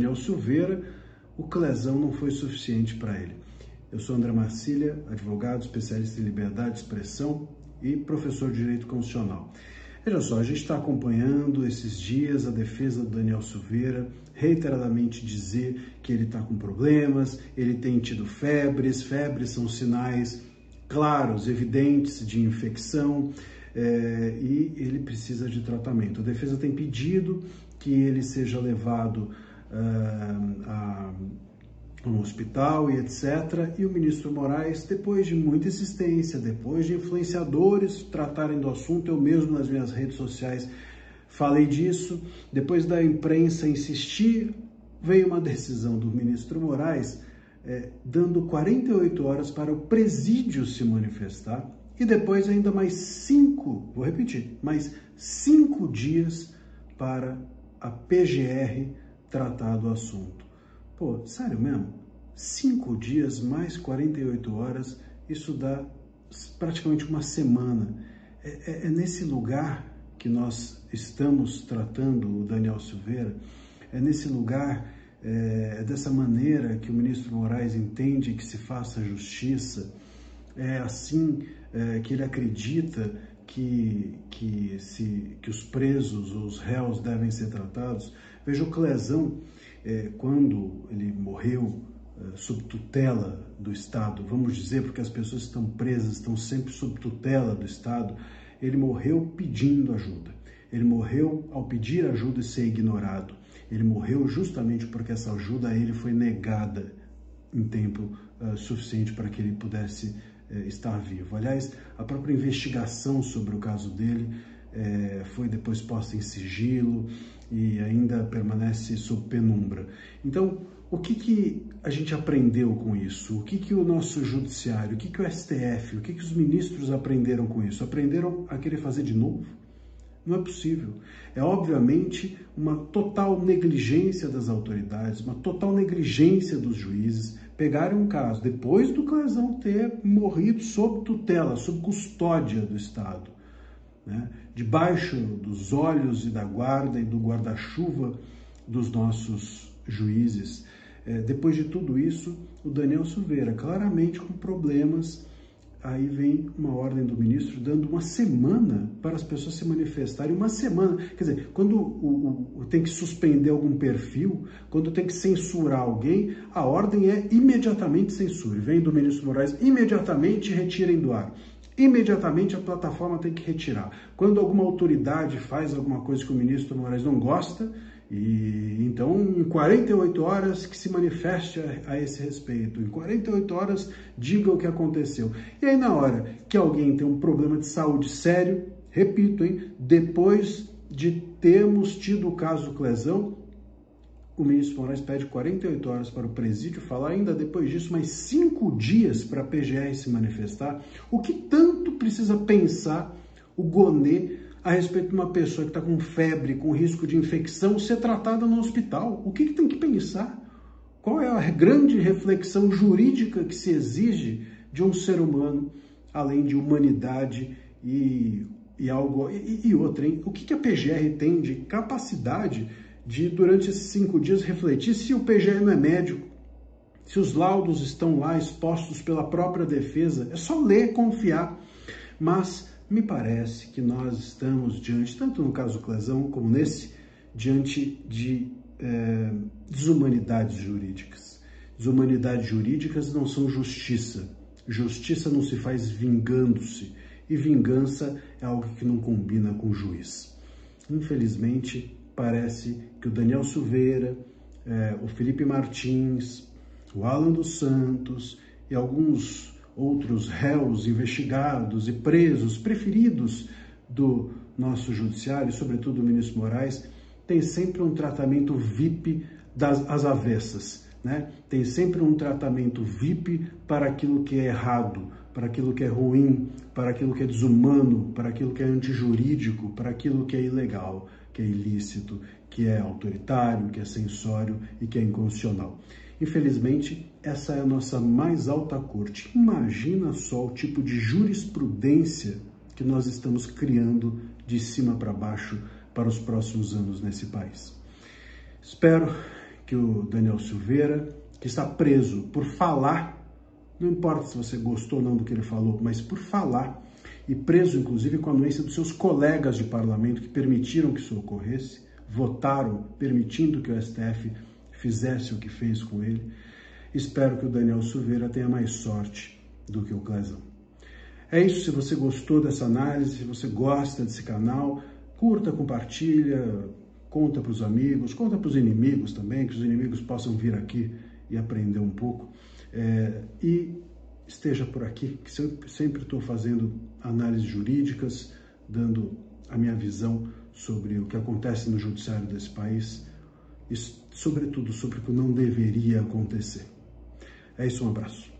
Daniel Silveira, o Clezão não foi suficiente para ele. Eu sou André Marcília, advogado, especialista em liberdade de expressão e professor de Direito Constitucional. Veja só, a gente está acompanhando esses dias a defesa do Daniel Silveira reiteradamente dizer que ele está com problemas, ele tem tido febres são sinais claros, evidentes de infecção e ele precisa de tratamento. A defesa tem pedido que ele seja levado a um hospital e etc. E o ministro Moraes, depois de muita insistência, depois de influenciadores tratarem do assunto, eu mesmo nas minhas redes sociais falei disso, depois da imprensa insistir, veio uma decisão do ministro Moraes dando 48 horas para o presídio se manifestar e depois ainda mais 5 dias para a PGR tratar do assunto. Pô, sério mesmo? 5 dias mais 48 horas, isso dá praticamente uma semana. É nesse lugar que nós estamos tratando o Daniel Silveira, é nesse lugar, dessa maneira que o ministro Moraes entende que se faça justiça, é assim que ele acredita que os presos, os réus devem ser tratados. Veja o Clezão, quando ele morreu sob tutela do Estado, vamos dizer, porque as pessoas que estão presas estão sempre sob tutela do Estado, ele morreu pedindo ajuda. Ele morreu ao pedir ajuda e ser ignorado. Ele morreu justamente porque essa ajuda a ele foi negada em tempo suficiente para que ele pudesse estar vivo. Aliás, a própria investigação sobre o caso dele foi depois posta em sigilo e ainda permanece sob penumbra. Então, o que a gente aprendeu com isso? O que o nosso judiciário, o que o STF, o que os ministros aprenderam com isso? Aprenderam a querer fazer de novo? Não é possível. É obviamente uma total negligência das autoridades, uma total negligência dos juízes pegarem um caso, depois do Clezão ter morrido sob tutela, sob custódia do Estado, né? Debaixo dos olhos e da guarda e do guarda-chuva dos nossos juízes. Depois de tudo isso, o Daniel Silveira, claramente com problemas, aí vem uma ordem do ministro dando uma semana para as pessoas se manifestarem, uma semana. Quer dizer, quando tem que suspender algum perfil, quando tem que censurar alguém, a ordem é imediatamente censure. Vem do ministro Moraes, imediatamente retirem do ar. Imediatamente a plataforma tem que retirar. Quando alguma autoridade faz alguma coisa que o ministro Moraes não gosta, e então em 48 horas que se manifeste a esse respeito, em 48 horas diga o que aconteceu. E aí na hora que alguém tem um problema de saúde sério, repito, depois de termos tido o caso do Clezão, o ministro Moraes pede 48 horas para o presídio falar, ainda depois disso mais 5 dias para a PGR se manifestar. O que tanto precisa pensar o Gonê a respeito de uma pessoa que está com febre, com risco de infecção, ser tratada no hospital? O que tem que pensar? Qual é a grande reflexão jurídica que se exige de um ser humano, além de humanidade e outra, hein? O que a PGR tem de capacidade de, durante esses 5 dias, refletir se o PGR não é médico, se os laudos estão lá expostos pela própria defesa? É só ler, confiar. Mas me parece que nós estamos diante, tanto no caso do Clezão como nesse, diante de desumanidades jurídicas. Desumanidades jurídicas não são justiça. Justiça não se faz vingando-se. E vingança é algo que não combina com o juiz. Infelizmente, parece que o Daniel Silveira, o Felipe Martins, o Alan dos Santos e alguns outros réus investigados e presos, preferidos do nosso judiciário, sobretudo o ministro Moraes, tem sempre um tratamento VIP às avessas, né? Tem sempre um tratamento VIP para aquilo que é errado, para aquilo que é ruim, para aquilo que é desumano, para aquilo que é antijurídico, para aquilo que é ilegal, que é ilícito, que é autoritário, que é censório e que é inconstitucional. Infelizmente, essa é a nossa mais alta corte. Imagina só o tipo de jurisprudência que nós estamos criando de cima para baixo para os próximos anos nesse país. Espero que o Daniel Silveira, que está preso por falar, não importa se você gostou ou não do que ele falou, mas por falar, e preso inclusive com a anuência dos seus colegas de parlamento que permitiram que isso ocorresse, votaram permitindo que o STF fizesse o que fez com ele. Espero que o Daniel Silveira tenha mais sorte do que o Clezão. É isso. Se você gostou dessa análise, se você gosta desse canal, curta, compartilha, conta para os amigos, conta para os inimigos também, que os inimigos possam vir aqui e aprender um pouco. E esteja por aqui, que sempre estou fazendo análises jurídicas, dando a minha visão sobre o que acontece no judiciário desse país e, sobretudo, sobre o que não deveria acontecer. É isso, um abraço.